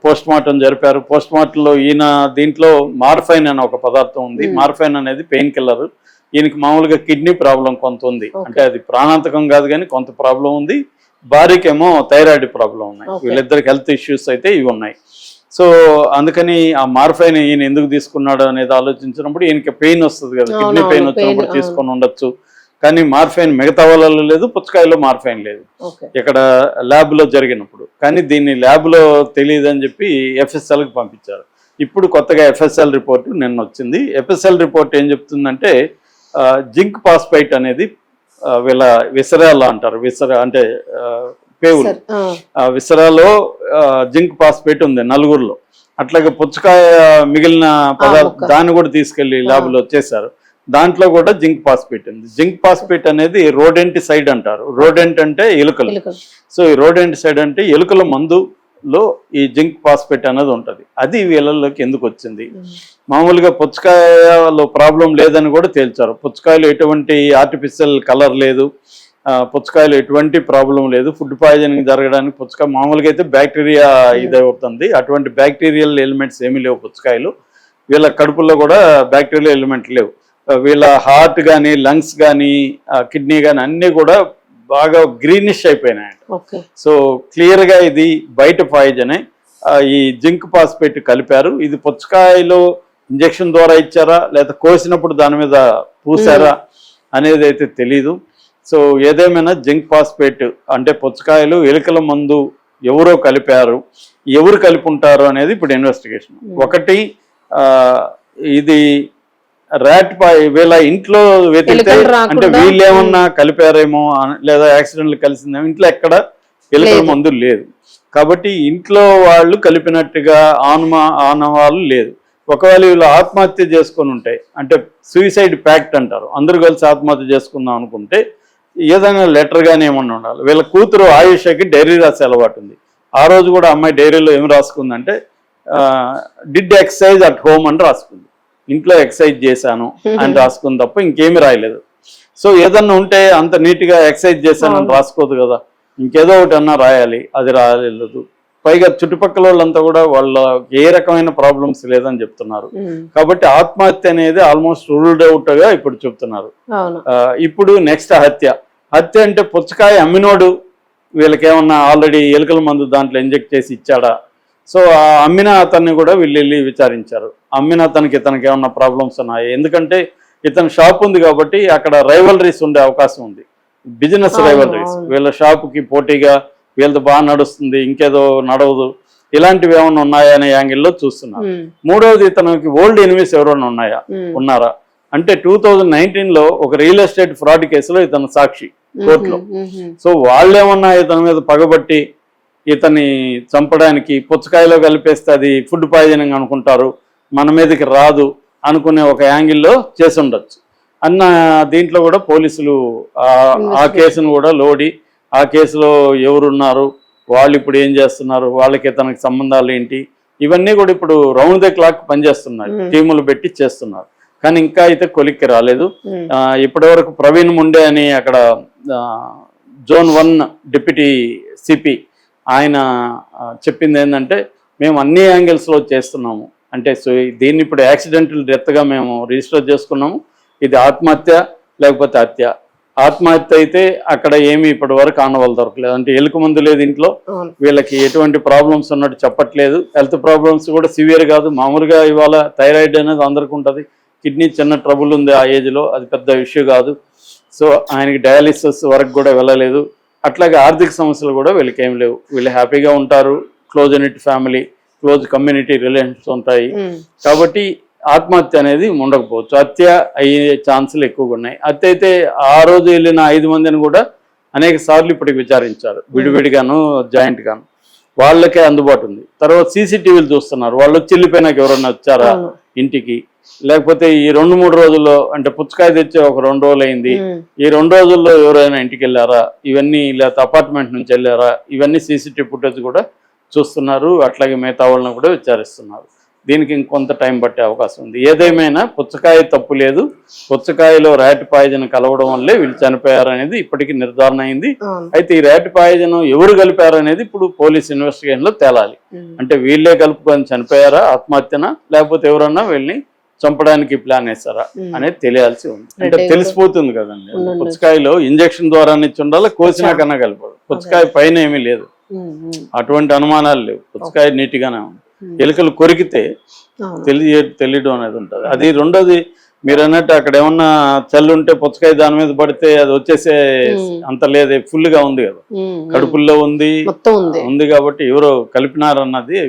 Post mortem జరిపారు. Post మార్టంలో ఈయన దీంట్లో మార్ఫైన్ అనే ఒక పదార్థం ఉంది. మార్ఫైన్ అనేది పెయిన్ కిల్లర్. ఈయనకి మామూలుగా కిడ్నీ ప్రాబ్లం కొంత ఉంది, అంటే అది ప్రాణాంతకం కాదు కానీ కొంత ప్రాబ్లం ఉంది. భార్యకేమో థైరాయిడ్ ప్రాబ్లం ఉన్నాయి. వీళ్ళిద్దరికి హెల్త్ ఇష్యూస్ అయితే ఇవి ఉన్నాయి. సో అందుకని ఆ మార్ఫైన్ ఈయన ఎందుకు తీసుకున్నాడు అనేది ఆలోచించినప్పుడు ఈయనకి పెయిన్ వస్తుంది కదా, కిడ్నీ పెయిన్ వచ్చినప్పుడు తీసుకొని ఉండొచ్చు. కానీ మార్ఫైన్ మిగతా వాళ్ళలో లేదు, పుచ్చకాయలో మార్ఫైన్ లేదు ఇక్కడ ల్యాబ్లో జరిగినప్పుడు. కానీ దీన్ని ల్యాబ్లో తెలియదు అని చెప్పి ఎఫ్ఎస్ఎల్కి పంపించారు. ఇప్పుడు కొత్తగా ఎఫ్ఎస్ఎల్ రిపోర్ట్ నిన్న వచ్చింది. ఎఫ్ఎస్ఎల్ రిపోర్ట్ ఏం చెప్తుందంటే జింక్ ఫాస్ఫైట్ అనేది వీళ్ళ విసరాలు అంటారు, విసరా అంటే పేవులు, విసరాలో జింక్ ఫాస్ఫేట్ ఉంది నలుగురిలో. అట్లాగే పుచ్చకాయ మిగిలిన పదార్థం దాన్ని కూడా తీసుకెళ్లి ల్యాబ్లో చేశారు. దాంట్లో కూడా జింక్ ఫాస్ఫేట్ ఉంది. జింక్ ఫాస్ఫేట్ అనేది రోడెంటిసైడ్ అంటారు. రోడెంట్ అంటే ఎలుకలు. సో ఈ రోడెంటిసైడ్ అంటే ఎలుకల మందులో ఈ జింక్ ఫాస్ఫేట్ అనేది ఉంటుంది. అది వీళ్ళలోకి ఎందుకు వచ్చింది? మామూలుగా పుచ్చకాయలో ప్రాబ్లం లేదని కూడా తేల్చారు. పుచ్చకాయలో ఎటువంటి ఆర్టిఫిషియల్ కలర్ లేదు, పుచ్చకాయలు ఎటువంటి ప్రాబ్లం లేదు. ఫుడ్ పాయిజనింగ్ జరగడానికి పుచ్చకాయ మామూలుగా అయితే బ్యాక్టీరియా ఇదవుతుంది. అటువంటి బ్యాక్టీరియల్ ఎలిమెంట్స్ ఏమీ లేవు పుచ్చకాయలు. వీళ్ళ కడుపుల్లో కూడా బ్యాక్టీరియల్ ఎలిమెంట్ లేవు. వీళ్ళ హార్ట్ కానీ లంగ్స్ కానీ కిడ్నీ కానీ అన్నీ కూడా బాగా గ్రీనిష్ అయిపోయినాయి. సో క్లియర్గా ఇది బయట పాయిజనే. ఈ జింక్ ఫాస్ఫేట్ కలిపారు. ఇది పుచ్చకాయలో ఇంజెక్షన్ ద్వారా ఇచ్చారా లేదా కోసినప్పుడు దాని మీద పూసారా అనేది అయితే తెలీదు. సో ఏదేమైనా జింక్ ఫాస్ఫేట్ అంటే పుచ్చకాయలు ఎలుకల మందు ఎవరో కలిపారు, ఎవరు కలిపి ఉంటారు అనేది ఇప్పుడు ఇన్వెస్టిగేషన్. ఒకటి ఇది ర్యాట్ వీళ్ళ ఇంట్లో వెతికితే అంటే వీళ్ళేమన్నా కలిపారేమో లేదా యాక్సిడెంట్లు కలిసిందేమో. ఇంట్లో ఎక్కడ ఎలుకల మందు లేదు కాబట్టి ఇంట్లో వాళ్ళు కలిపినట్టుగా ఆనవాళ్ళు లేదు. ఒకవేళ వీళ్ళు ఆత్మహత్య చేసుకొని ఉంటే అంటే సూసైడ్ ప్యాక్ట్ అంటారు, అందరూ కలిసి ఆత్మహత్య చేసుకుందాం అనుకుంటే ఏదైనా లెటర్ కానీ ఏమన్నా ఉండాలి. వీళ్ళ కూతురు ఆయుషకి డైరీ రాసే అలవాటు ఉంది. ఆ రోజు కూడా అమ్మాయి డైరీలో ఏం రాసుకుందంటే డిడ్ ఎక్సర్సైజ్ అట్ హోమ్ అని రాసుకుంది. ఇంట్లో ఎక్సర్సైజ్ చేశాను అని రాసుకుంది తప్ప ఇంకేమి రాయలేదు. సో ఏదన్నా ఉంటే అంత నీట్గా ఎక్సర్సైజ్ చేశానని రాసుకోదు కదా, ఇంకేదో ఒకటి అన్నా రాయాలి, అది రాయలేదు. పైగా చుట్టుపక్కల వాళ్ళంతా కూడా వాళ్ళ ఏ రకమైన ప్రాబ్లమ్స్ లేదని చెప్తున్నారు. కాబట్టి ఆత్మహత్య అనేది ఆల్మోస్ట్ రూల్డ్ అవుట్ గా ఇప్పుడు చెప్తున్నారు. ఇప్పుడు నెక్స్ట్ హత్య అంటే పుచ్చకాయ అమ్మినోడు వీళ్ళకేమన్నా ఆల్రెడీ ఎలుకల మందు దాంట్లో ఇంజెక్ట్ చేసి ఇచ్చాడా? సో ఆ అమ్మిన అతన్ని కూడా వీళ్ళు వెళ్ళి విచారించారు. అమ్మిన అతనికి ఇతనికి ఏమన్నా ప్రాబ్లమ్స్ ఉన్నాయి? ఎందుకంటే ఇతను షాప్ ఉంది కాబట్టి అక్కడ రైవలరీస్ ఉండే అవకాశం ఉంది, బిజినెస్ రైవలరీస్. వీళ్ళ షాపుకి పోటీగా వీళ్ళది బాగా నడుస్తుంది, ఇంకేదో నడవదు, ఇలాంటివి ఏమైనా ఉన్నాయా అనే యాంగిల్లో చూస్తున్నారు. మూడవది ఇతనికి ఓల్డ్ ఎనిమీస్ ఎవరైనా ఉన్నారా అంటే 2019లో ఒక రియల్ ఎస్టేట్ ఫ్రాడ్ కేసులో ఇతను సాక్షి కోర్టులో. సో వాళ్ళేమన్నా ఇతని మీద పగబట్టి ఇతన్ని చంపడానికి పుచ్చకాయలో కలిపేస్తే అది ఫుడ్ పాయిజనింగ్ అనుకుంటారు, మన మీదకి రాదు అనుకునే ఒక యాంగిల్లో చేసి ఉండొచ్చు అన్న దీంట్లో కూడా పోలీసులు ఆ కేసును కూడా లోడి ఆ కేసులో ఎవరున్నారు, వాళ్ళు ఇప్పుడు ఏం చేస్తున్నారు, వాళ్ళకి ఇతనికి సంబంధాలు ఏంటి, ఇవన్నీ కూడా ఇప్పుడు రౌండ్ ద క్లాక్ పనిచేస్తున్నాయి, టీములు పెట్టి చేస్తున్నారు. కానీ ఇంకా అయితే కొలిక్కి రాలేదు. ఇప్పటి వరకు ప్రవీణ్ ముండే అని అక్కడ జోన్ 1 డిప్యూటీ సిపి ఆయన చెప్పింది ఏంటంటే మేము అన్ని యాంగిల్స్లో చేస్తున్నాము అంటే. సో దీన్ని ఇప్పుడు యాక్సిడెంటల్ డెత్గా మేము రిజిస్టర్ చేసుకున్నాము. ఇది ఆత్మహత్య లేకపోతే హత్య. ఆత్మహత్య అయితే అక్కడ ఏమి ఇప్పటి వరకు ఆనవాళ్ళు దొరకలేదు. అంటే ఎలుక మందు లేదు ఇంట్లో, వీళ్ళకి ఎటువంటి ప్రాబ్లమ్స్ ఉన్నట్టు చెప్పట్లేదు. హెల్త్ ప్రాబ్లమ్స్ కూడా సివియర్ కాదు, మామూలుగా ఇవాళ థైరాయిడ్ అనేది అందరికీ ఉంటుంది, కిడ్నీ చిన్న ట్రబుల్ ఉంది ఆ ఏజ్లో, అది పెద్ద ఇష్యూ కాదు. సో ఆయనకి డయాలిసిస్ వరకు కూడా వెళ్ళలేదు. అట్లాగే ఆర్థిక సమస్యలు కూడా వీళ్ళకి ఏం లేవు, వీళ్ళు హ్యాపీగా ఉంటారు, close unit family, close community relations ఉంటాయి. కాబట్టి ఆత్మహత్య అనేది ఉండకపోవచ్చు, హత్య అయ్యే ఛాన్సులు ఎక్కువగా ఉన్నాయి. హత్య అయితే ఆ రోజు వెళ్ళిన 5 మందిని కూడా అనేక సార్లు ఇప్పటికి విచారించారు, విడివిడిగాను జాయింట్ గాను, వాళ్ళకే అందుబాటు ఉంది. తర్వాత సీసీటీవీలు చూస్తున్నారు, వాళ్ళు వచ్చి వెళ్ళిపోయినాక ఎవరన్నా వచ్చారా ఇంటికి, లేకపోతే ఈ 2-3 రోజుల్లో అంటే పుచ్చకాయ తెచ్చే ఒక 2 రోజులు అయింది, ఈ 2 రోజుల్లో ఎవరైనా ఇంటికి వెళ్ళారా, ఇవన్నీ లేకపోతే అపార్ట్మెంట్ నుంచి వెళ్ళారా, ఇవన్నీ సీసీటీవీ ఫుటేజ్ కూడా చూస్తున్నారు. అట్లాగే మిగతా వాళ్ళని కూడా విచారిస్తున్నారు. దీనికి ఇంకొంత టైం పట్టే అవకాశం ఉంది. ఏదేమైనా పుచ్చకాయ తప్పు లేదు, పుచ్చకాయలో ర్యాట్ పాయిజన్ కలవడం వల్లే వీళ్ళు చనిపోయారు అనేది ఇప్పటికీ నిర్ధారణ అయింది. అయితే ఈ ర్యాట్ పాయిజన్ ఎవరు కలిపారు అనేది ఇప్పుడు పోలీస్ ఇన్వెస్టిగేషన్ లో తేలాలి. అంటే వీళ్ళే కలుపుకొని చనిపోయారా, ఆత్మహత్యనా, లేకపోతే ఎవరన్నా వీళ్ళని చంపడానికి ప్లాన్ వేస్తారా అనేది తెలియాల్సి ఉంది. అంటే తెలిసిపోతుంది కదండి. పుచ్చకాయలో ఇంజక్షన్ ద్వారా ఉండాలి, కోసినా కన్నా కలపడు. పుచ్చకాయ పైన ఏమీ లేదు, అటువంటి అనుమానాలు లేవు. పుచ్చకాయ నీట్గానే ఉంది. ఎలుకలు కొరికితే తెలియడం అనేది ఉంటుంది. అది రెండోది, మీరు అన్నట్టు అక్కడ ఏమన్నా చల్లుంటే పుచ్చకాయ దాని మీద పడితే అది వచ్చేసే అంత లేదే, ఫుల్ గా ఉంది కదా, కడుపుల్లో ఉంది కాబట్టి ఎవరో కలిపినారన్నది